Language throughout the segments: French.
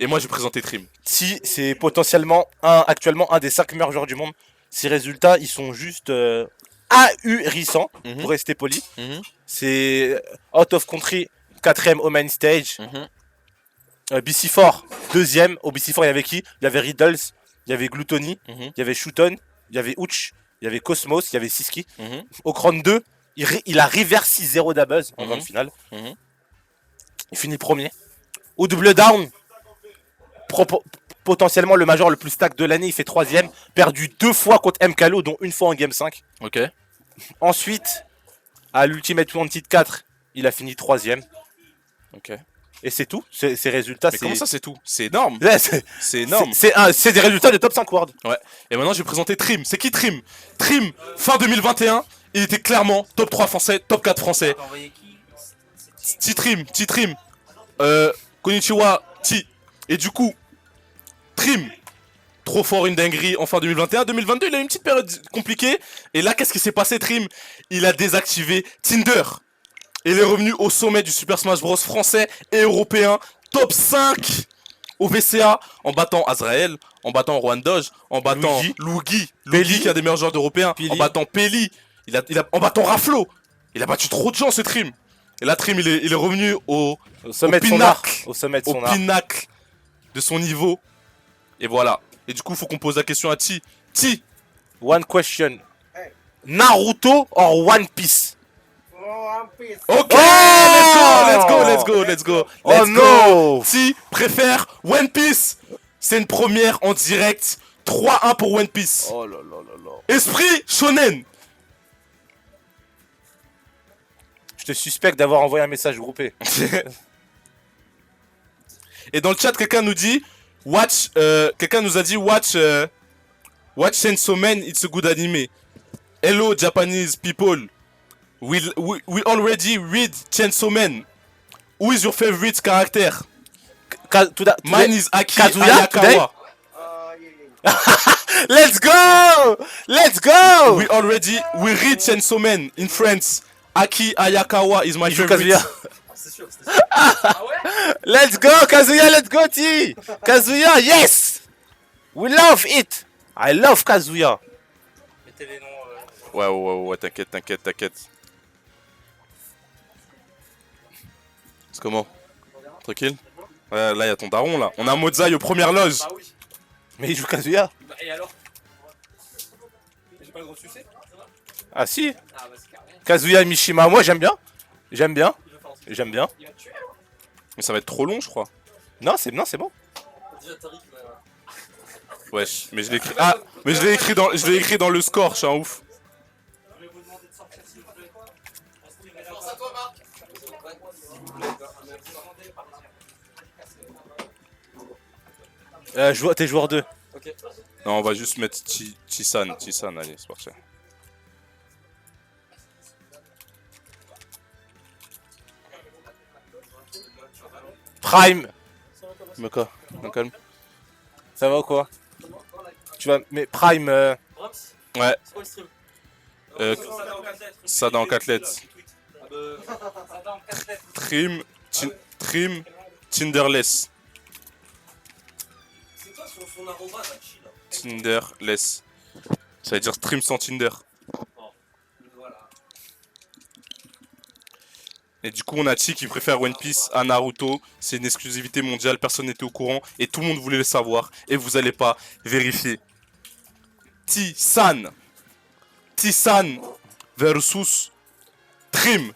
Et moi, j'ai présenté Trim. Si, c'est potentiellement actuellement un des 5 meilleurs joueurs du monde. Ses résultats, ils sont juste ahurissants, pour rester poli. C'est Out of Country, 4ème au main stage. BC4, 2ème. Au BC4, il y avait qui? Il y avait Riddles, il y avait Gluttony, il y avait Shooton, il y avait Ouch, il y avait Cosmos, il y avait Siski. Au Crown 2, il a reverse 6-0 d'Abuzz en grande finale. Il finit premier. Au double down, potentiellement le major le plus stack de l'année, il fait 3ème. Perdu 2 fois contre MKLO, dont une fois en game 5. Ok. Ensuite, à l'Ultimate Wanted 4, il a fini 3ème. Ok. Et c'est tout. Ces résultats, mais comment ça, c'est tout? C'est énorme. Ouais, c'est énorme. C'est des résultats de top 5 World. Ouais. Et maintenant, je vais présenter Trim. C'est qui Trim? Trim, fin 2021, il était clairement top 3 français, top 4 français. Trim. Konnichiwa, Ti. Et du coup, Trim, trop fort, une dinguerie en fin 2021. 2022, il a eu une petite période compliquée. Et là, qu'est-ce qui s'est passé, Trim? Il a désactivé Tinder. Il est revenu au sommet du Super Smash Bros français et européen. Top 5 au VCA en battant Azrael, en battant Juan Doge, en battant Luigi qui est un des meilleurs joueurs d'européens, en battant Peli, en battant Raflo. Il a battu trop de gens, ce Trim. Et là, Trim, il est revenu au sommet de son pinacle de son niveau. Et voilà. Et du coup, il faut qu'on pose la question à Ti. Ti. One question. Naruto or One Piece? Ok, let's go. Oh no. Ti préfère One Piece. C'est une première en direct. 3-1 pour One Piece. Oh là là là là. Esprit shonen. Je te suspecte d'avoir envoyé un message groupé. Et dans le chat, quelqu'un nous dit quelqu'un nous a dit watch Chainsaw Man, it's a good anime. Hello Japanese people. We already read Chainsaw Man. Who is your favorite character? Mine is Aki Ayakawa. Let's go! We read Chainsaw Man in France. Aki Ayakawa is my favorite. Let's go, Kazuya, let's go, T! Kazuya, yes! We love it! I love Kazuya. Mettez les noms. Ouais, t'inquiète. C'est comment? Tranquille? Ouais, là, y'a ton daron, là. On a Mozai aux premières loges. Bah oui. Mais il joue Kazuya. Bah, et alors? J'ai pas le gros succès? Ah si. Ah bah c'est carré. Kazuya Mishima, moi j'aime bien. Il va te tuer. Mais ça va être trop long, je crois. Non, c'est bon. Déjà Tariq Wesh, mais je l'ai écrit. Ah, mais je l'ai écrit dans le score, je suis un ouf. Je vais vous demander de sortir s'il vous plaît. Force à toi, Marc. T'es joueur 2. Ok. Non, on va juste mettre Chisan, allez, c'est parti. Prime. Mais quoi? Un calme. Ça va ou quoi? Tu vas. Mais Prime. Ouais. C'est quoi le stream? Ça dans 4 lettres. Ça dans 4 lettres. Trim, Tinderless. C'est quoi son arroba là, chill? Tinderless. Ça veut dire stream sans Tinder. Voilà. Et du coup, on a Chi qui préfère One Piece à Naruto. C'est une exclusivité mondiale, personne n'était au courant et tout le monde voulait le savoir. Et vous allez pas vérifier. T-San versus Trim.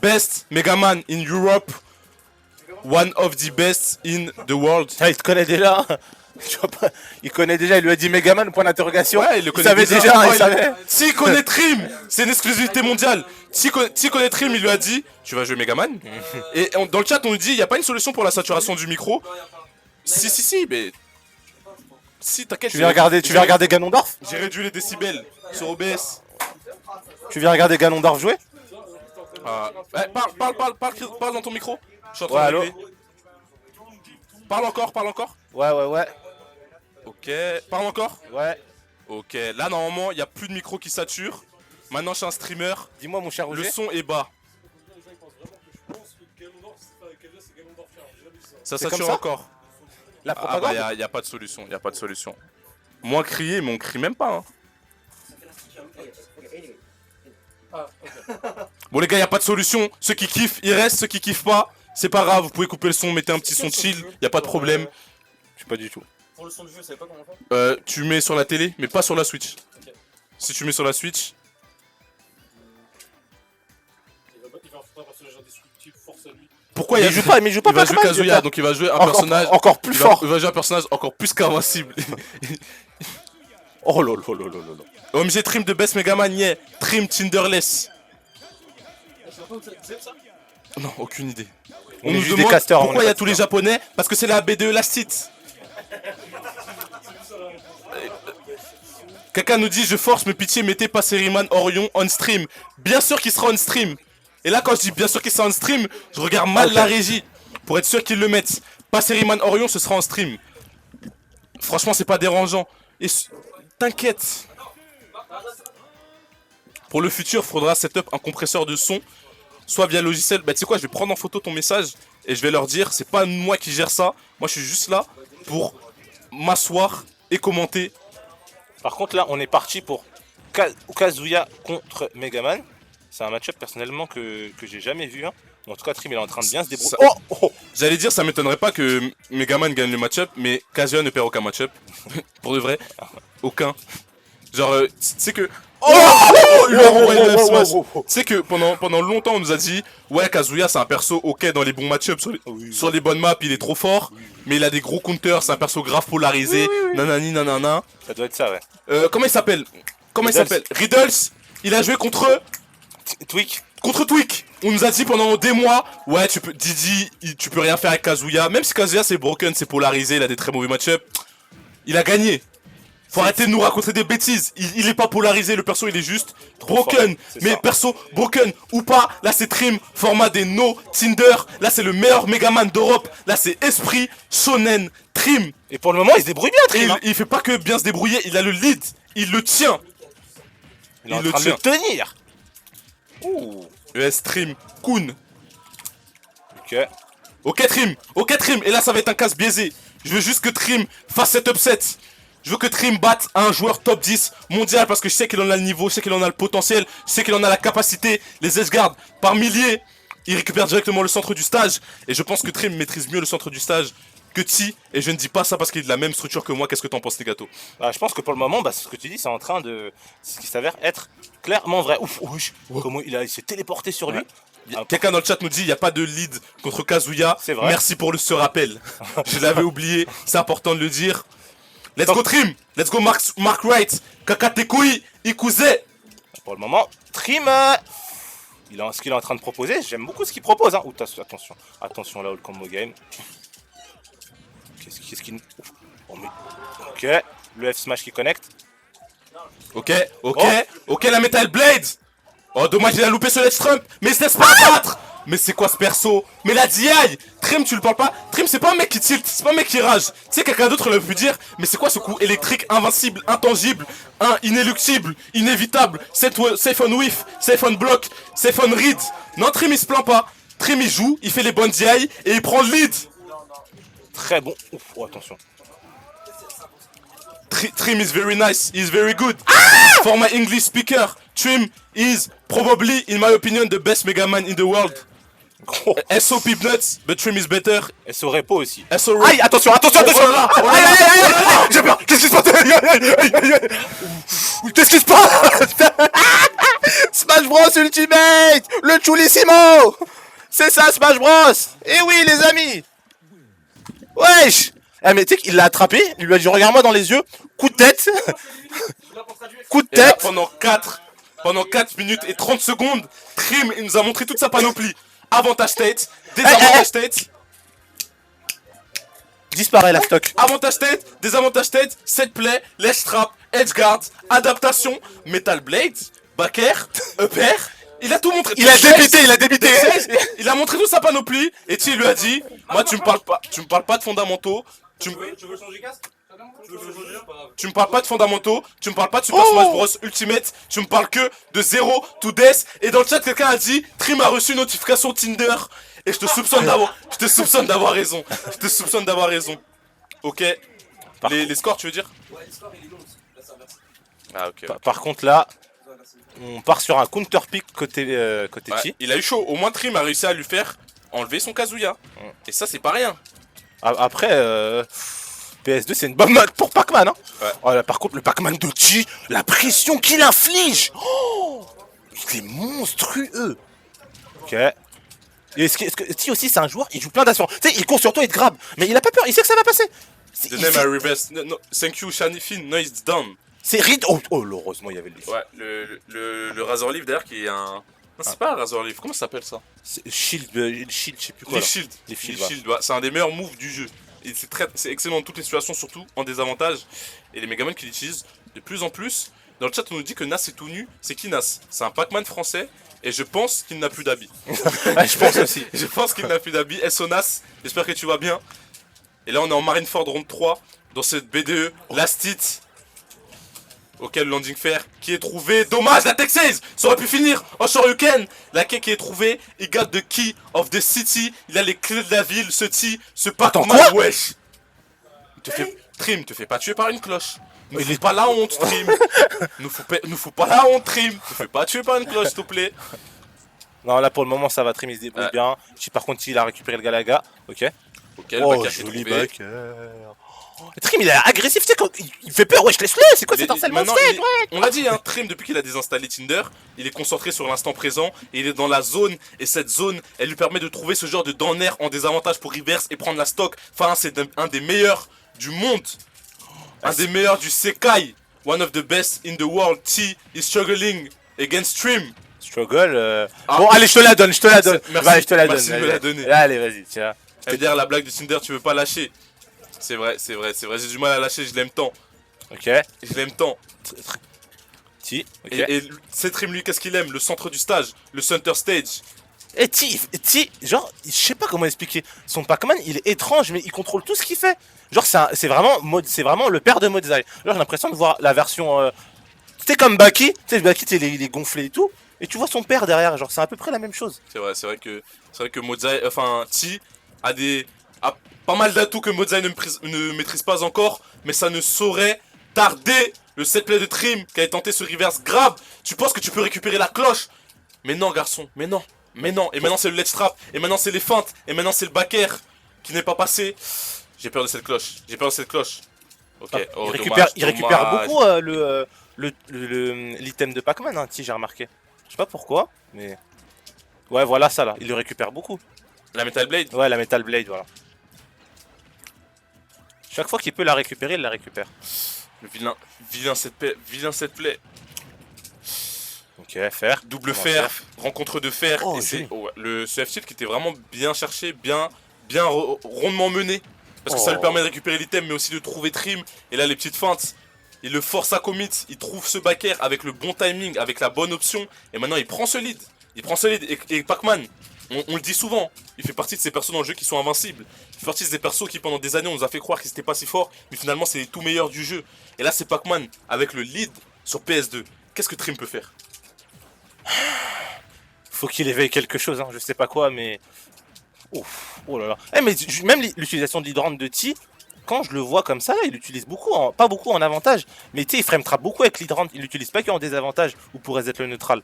Best Megaman in Europe. One of the best in the world. Ah, il te connaît déjà. Il connaît déjà, il lui a dit Megaman, point d'interrogation. Ouais, il le connaît savait déjà, il savait. S'il connaît Trim, c'est une exclusivité mondiale. S'il connaît Trim, il lui a dit tu vas jouer Megaman. Et dans le chat, on nous dit il n'y a pas une solution pour la saturation du micro. Si, mais. Si, t'inquiète. Tu viens regarder Ganondorf? J'ai réduit les décibels sur OBS. Tu viens regarder Ganondorf jouer? Parle dans ton micro. Je suis en train de allô? régler. Parle encore. Ouais. Ok. Parle encore. Ouais. Ok. Là, normalement, il n'y a plus de micro qui sature. Maintenant, je suis un streamer. Dis-moi, mon cher Roger. Le son est bas. Ça C'est comme sature ça encore. La Ah propagande. bah y a pas de solution, y a pas de solution. Moins crier, mais on crie même pas. Hein. Bon les gars, y a pas de solution. Ceux qui kiffent, ils restent. Ceux qui kiffent pas, c'est pas grave. Vous pouvez couper le son, mettez un petit son chill. Y a pas de problème. Je sais pas du tout. Pour le son de jeu, vous savez pas comment faire? Tu mets sur la télé, mais pas sur la Switch. Ok. Si tu mets sur la Switch, Il va faire un personnage indestructible, force à lui. pourquoi Mais il joue pas, il va jouer Kazuya, donc il va jouer un personnage encore plus fort. Il va jouer un personnage encore plus qu'invincible. Oh lol, oh lol, oh lol. OMG Trim de Best Megaman, yeah. Trim Tinderless. Je sais pas où c'est ça? Non, aucune idée. On On est nous juste des demande casteurs, on pourquoi est il y a pas tous les casteurs. japonais. Parce que c'est la BDE Lastite. Quelqu'un nous dit je force mais pitié mettez pas Seriman Orion on stream. Bien sûr qu'il sera on stream. Et là quand je dis bien sûr qu'il sera on stream, je regarde mal Ok. la régie pour être sûr qu'ils le mettent. Pas Seriman Orion, ce sera en stream. Franchement c'est pas dérangeant. Et t'inquiète. Pour le futur, faudra setup un compresseur de son, soit via logiciel. Bah tu sais quoi, je vais prendre en photo ton message et je vais leur dire c'est pas moi qui gère ça. Moi je suis juste là pour m'asseoir et commenter. Par contre, là, on est parti pour Kazuya contre Megaman. C'est un match-up personnellement que j'ai jamais vu. Hein. En tout cas, Trim il est en train de bien se débrouiller. Ça- Oh, oh. J'allais dire, ça m'étonnerait pas que Megaman gagne le match-up, mais Kazuya ne perd aucun match-up. Pour de vrai, aucun. Genre, tu sais que. Oh, il lui a renvoyé le F smash. Tu sais que pendant longtemps, on nous a dit ouais, Kazuya c'est un perso ok dans les bons match-ups, sur les bonnes maps, il est trop fort, mais il a des gros counters, c'est un perso grave polarisé, nanani nanana. Ça doit être ça, ouais. Comment il s'appelle Riddles. Riddles, il a joué contre Tweak. Tweak. On nous a dit pendant des mois, ouais, tu peux rien faire avec Kazuya. Même si Kazuya c'est broken, c'est polarisé, il a des très mauvais match-up. Il a gagné. Faut arrêter de nous raconter des bêtises. Il est pas polarisé, le perso il est juste broken. fort, c'est Mais ça. perso broken ou pas, là c'est Trim, format des No Tinder. Là c'est le meilleur Megaman d'Europe. Là c'est Esprit, Shonen, Trim. Et pour le moment, il se débrouille bien, Et Trim. Hein. il fait pas que bien se débrouiller, il a le lead. Il le tient. Il est en il le train de le tenir. Ouh. ES Trim, Kun. Ok. Ok Trim, et là ça va être un casse biaisé. Je veux juste que Trim fasse cet upset. Je veux que Trim batte un joueur top 10 mondial parce que je sais qu'il en a le niveau, je sais qu'il en a le potentiel, je sais qu'il en a la capacité. Les Edgeguards par milliers, il récupère directement le centre du stage. Et je pense que Trim maîtrise mieux le centre du stage que Ti. Et je ne dis pas ça parce qu'il est de la même structure que moi. Qu'est-ce que t'en penses, les gâteaux? Bah, je pense que pour le moment, ce que tu dis, c'est en train de. Ce qui s'avère être clairement vrai. Ouf, wesh. Comment il s'est téléporté sur lui. Ouais. Quelqu'un dans le chat nous dit il n'y a pas de lead contre Kazuya. C'est vrai. Merci pour ce rappel. Je l'avais oublié, c'est important de le dire. Let's go Trim, let's go Mark Wright, Kakatekui, Ikuze. Pour le moment, Trim, ce qu'il est en train de proposer, j'aime beaucoup ce qu'il propose. Hein. Ouh, attention là, le combo game. Qu'est-ce qu'il. Oh, mais... Ok, le F smash qui connecte. Ok, la Metal Blade. Oh, dommage, il a loupé ce Let's Trump, mais il se laisse pas abattre. Mais c'est quoi ce perso? Mais la DI, Trim, tu le parles pas? Trim, c'est pas un mec qui tilt, c'est pas un mec qui rage. Tu sais, quelqu'un d'autre l'aurait pu dire, mais c'est quoi ce coup électrique invincible, intangible, inéluctible, inévitable, safe on whiff, safe on block, safe on read? Non, Trim, il se plaint pas. Trim, il joue, il fait les bonnes DI et il prend le lead. Très bon. Ouf, oh, attention. Trim is very nice, he's very good. For my English speaker, Trim is probably, in my opinion, the best Mega Man in the world. Gros. SO Peanuts, but Trim is better. Et ce repo aussi. SO Aïe, attention. Oh là là, oh là là. Aïe, j'ai peur. Qu'est-ce qui se passe? Aïe. Qu'est-ce qui se passe? Smash Bros Ultimate, le Chulissimo. C'est ça, Smash Bros. Eh oui, les amis. Wesh. Ah mais tu sais qu'il l'a attrapé, il lui a dit regarde-moi dans les yeux, coup de tête. Coup de Et là, tête. pendant 4 minutes et 30 secondes, Trim il nous a montré toute sa panoplie. Avantage tête, désavantage tête, Disparaît la stock. avantage tête, désavantage tête, set play, ledge trap, edge guard, adaptation, metal blade, backer, upper. Il a tout montré. Il a débité. Il a montré toute sa panoplie et tu lui a dit, moi tu me parles pas de fondamentaux. Tu veux changer casque? Je veux changer, pas grave. Tu me parles pas de fondamentaux, tu me parles pas de Super Smash Bros Ultimate, tu me parles que de 0 to Death. Et dans le chat, quelqu'un a dit Trim a reçu une notification Tinder. Et je te soupçonne d'avoir raison. Je te soupçonne d'avoir raison. Ok. Les scores, tu veux dire? Ouais, l'histoire il est long. Là, ça inverse. Ah, ok. Par contre, là, on part sur un counter pick côté Ouais, Chi. il a eu chaud. Au moins, Trim a réussi à lui faire enlever son Kazuya. Et ça, c'est pas rien. Après, PS2, c'est une bonne note pour Pac-Man. Hein. Ouais. Oh, là, par contre, le Pac-Man de Chi, la pression qu'il inflige, il est monstrueux. Ok. Et est-ce que Chi aussi, c'est un joueur, il joue plein d'actions. Tu sais, il court sur toi, il te grabe. Mais il a pas peur, il sait que ça va passer. The name I reverse. No, thank you, Shani Finn. No, it's done. C'est Reed. Oh, heureusement, il y avait le défi. Ouais, le Razor Leaf d'ailleurs qui est un. Non, c'est pas un Razor Leaf, comment ça s'appelle ça? Shield, Shield, je sais plus quoi. Les là. Shield. Les Les Shield, ouais. Shield, ouais. C'est un des meilleurs moves du jeu. Et c'est excellent dans toutes les situations, surtout en désavantage. Et les Megaman qui l'utilisent de plus en plus. Dans le chat, on nous dit que Nas est tout nu. C'est qui Nas? C'est un Pac-Man français. Et je pense qu'il n'a plus d'habits. Ouais, je pense aussi. Je pense qu'il n'a plus d'habits. SO Nas, j'espère que tu vas bien. Et là, on est en Marineford Round 3. Dans cette BDE, Last Hit. Auquel le landing fair qui est trouvé. Dommage, la Tech 16. Ça aurait pu finir en Shoryuken. La key qui est trouvée. Il got the key of the city. Il a les clés de la ville. Ce Attends, Pac-Man, quoi? wesh. Trim, te fais pas tuer par une cloche. Nous fais pas la honte, Trim. nous faut pas la honte, Trim. Te fais pas tuer par une cloche, s'il te plaît. Non, là pour le moment, ça va. Trim, il se débrouille Ouais. bien. Chi, par contre, il a récupéré le Galaga. Ok. Ok, le Oh, backer qui est joli trouvé. backer. Trim, il est agressif, tu sais, quand il fait peur. Wesh, laisse-le. C'est quoi cet harcèlement Maintenant, steak, il est- on l'a dit, hein, Trim, depuis qu'il a désinstallé Tinder, il est concentré sur l'instant présent et il est dans la zone. Et cette zone, elle lui permet de trouver ce genre de downer en désavantage pour reverse et prendre la stock. Enfin, c'est un des meilleurs du monde. Un des meilleurs du Sekai. One of the best in the world. T is struggling against Trim. Struggle. Ah. Bon, allez, je te la donne, je te la donne. Merci, Vas-y, je te la merci donne. de me la allez. donner. Allez, vas-y, tiens. C'est-à-dire la blague de Tinder, tu veux pas lâcher. C'est vrai. J'ai du mal à lâcher, je l'aime tant. Ok. Je l'aime tant. Ti. Ok. Et c'est Trim, lui, qu'est-ce qu'il aime? Le centre du stage, le center stage. Et Ti, genre, je sais pas comment expliquer. Son Pac-Man, il est étrange, mais il contrôle tout ce qu'il fait. Genre, c'est vraiment le père de Mozai. Genre, j'ai l'impression de voir la version. Tu sais, comme Baki. Tu sais, Baki, il est gonflé et tout. Et tu vois son père derrière. Genre, c'est à peu près la même chose. C'est vrai que Mozai, enfin, T a pas mal d'atouts que Mozai ne maîtrise pas encore, mais ça ne saurait tarder. Le set play de Trim qui a tenté ce reverse grab. Tu penses que tu peux récupérer la cloche? Mais non, garçon, mais non. Et maintenant c'est le ledge trap, et maintenant c'est les feintes, et maintenant c'est le backer qui n'est pas passé. J'ai peur de cette cloche. Ok, oh, Il récupère dommage. beaucoup l'item de Pac-Man, hein, Ti, j'ai remarqué. Je sais pas pourquoi, mais. Ouais, voilà ça là. Il le récupère beaucoup. La Metal Blade. Ouais, la Metal Blade, voilà. Chaque fois qu'il peut la récupérer, il la récupère. Le vilain set play. Ok, fer. Double Comment fer, rencontre de fer. Oh, et c'est joli. le CF Shield qui était vraiment bien cherché, bien rondement mené. Parce que ça Oh. lui permet de récupérer l'item, mais aussi de trouver Trim. Et là, les petites feintes. Il le force à commit, il trouve ce backer avec le bon timing, avec la bonne option. Et maintenant, il prend ce lead. Et Pac-Man, on le dit souvent, il fait partie de ces persos dans le jeu qui sont invincibles. Il fait partie de ces persos qui, pendant des années, on nous a fait croire qu'ils étaient pas si forts. Mais finalement, c'est les tout meilleurs du jeu. Et là, c'est Pac-Man avec le lead sur PS2. Qu'est-ce que Trim peut faire? Faut qu'il éveille quelque chose, hein, je sais pas quoi, mais. Ouf, oh là là. Eh, mais même l'utilisation de l'hydrant de Ti, quand je le vois comme ça, là, il l'utilise beaucoup, pas beaucoup en avantage, mais tu sais, il frame trap beaucoup avec l'hydrant, il l'utilise pas qu'en désavantage ou pour reset le neutral.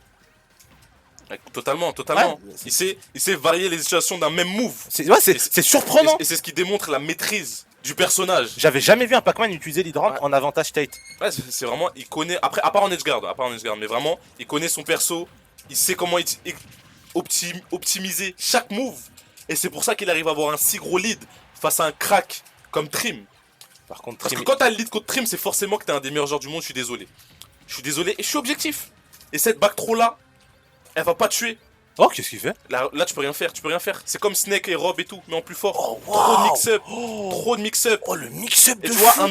Totalement. Ouais. Il sait varier les situations d'un même move. C'est surprenant. Et c'est ce qui démontre la maîtrise du personnage. J'avais jamais vu un Pac-Man utiliser l'hydrant Ouais. en avantage state. Ouais, c'est vraiment, il connaît, après, à part en edgeguard, mais vraiment, il connaît son perso, il sait comment optimiser chaque move. Et c'est pour ça qu'il arrive à avoir un si gros lead face à un crack comme Trim. Par contre, Parce que Trim- quand t'as le lead contre Trim, c'est forcément que t'es un des meilleurs joueurs du monde, je suis désolé. Et je suis objectif. Et cette back throw là, elle va pas tuer. Oh, qu'est-ce qu'il fait? Là, tu peux rien faire. C'est comme Snake et Rob et tout, mais en plus fort. Oh, Trop de wow. mix-up. Oh. Trop de mix-up. Oh, le mix-up Et de tu vois, fou.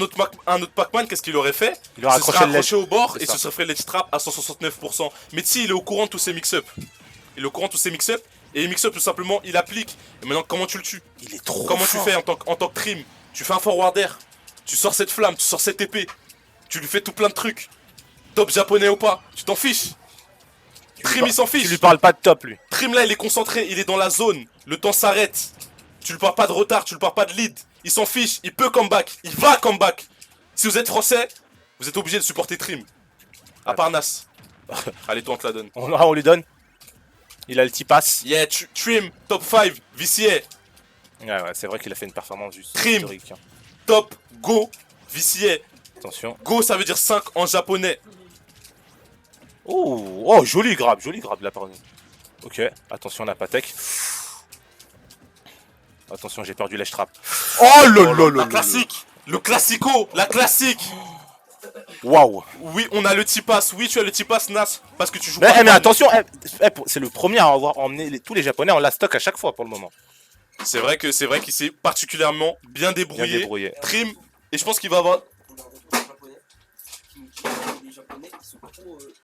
un autre Pac-Man, qu'est-ce qu'il aurait fait? Il aurait se serait accroché le ledge. accroché au bord C'est et ça. se serait fait ledge trap à 169%. Mais si, il est au courant de tous ces mix-up. Et les mix-up, tout simplement, il applique. Et maintenant, comment tu le tues? Il est trop Comment fort. tu fais en tant que Trim? Tu fais un forwarder. Tu sors cette flamme, tu sors cette épée. Tu lui fais tout plein de trucs. Top japonais ou pas, tu t'en fiches. Trim, il s'en Tu fiche. lui parles pas de top, lui. Trim, là, il est concentré, il est dans la zone. Le temps s'arrête. Tu lui parles pas de retard, tu lui parles pas de lead. Il s'en fiche, il peut comeback. Il va comeback. Si vous êtes français, vous êtes obligé de supporter Trim. À part Nas. Allez, toi, on te la donne. On lui donne. Il a le petit pass. Yeah, Trim, top 5, VCA. Ouais, c'est vrai qu'il a fait une performance juste Trim. historique. Hein. Top, go, VCA. Attention. Go, ça veut dire 5 en japonais. Oh, joli grab de la part de... Ok, attention, la Patek. Attention, j'ai perdu l'edge trap. Oh La classique. Le classico, la classique. Waouh. Oui, on a le T-Pass. Oui, tu as le T-Pass, Nas. Parce que tu joues Mais, pas. mais attention, c'est le premier à avoir emmené tous les Japonais en last stock à chaque fois pour le moment. C'est vrai qu'il s'est particulièrement bien débrouillé. Bien débrouillé. Trim. Et je pense qu'il va avoir. On a un retour japonais qui nous dit que les Japonais ils sont trop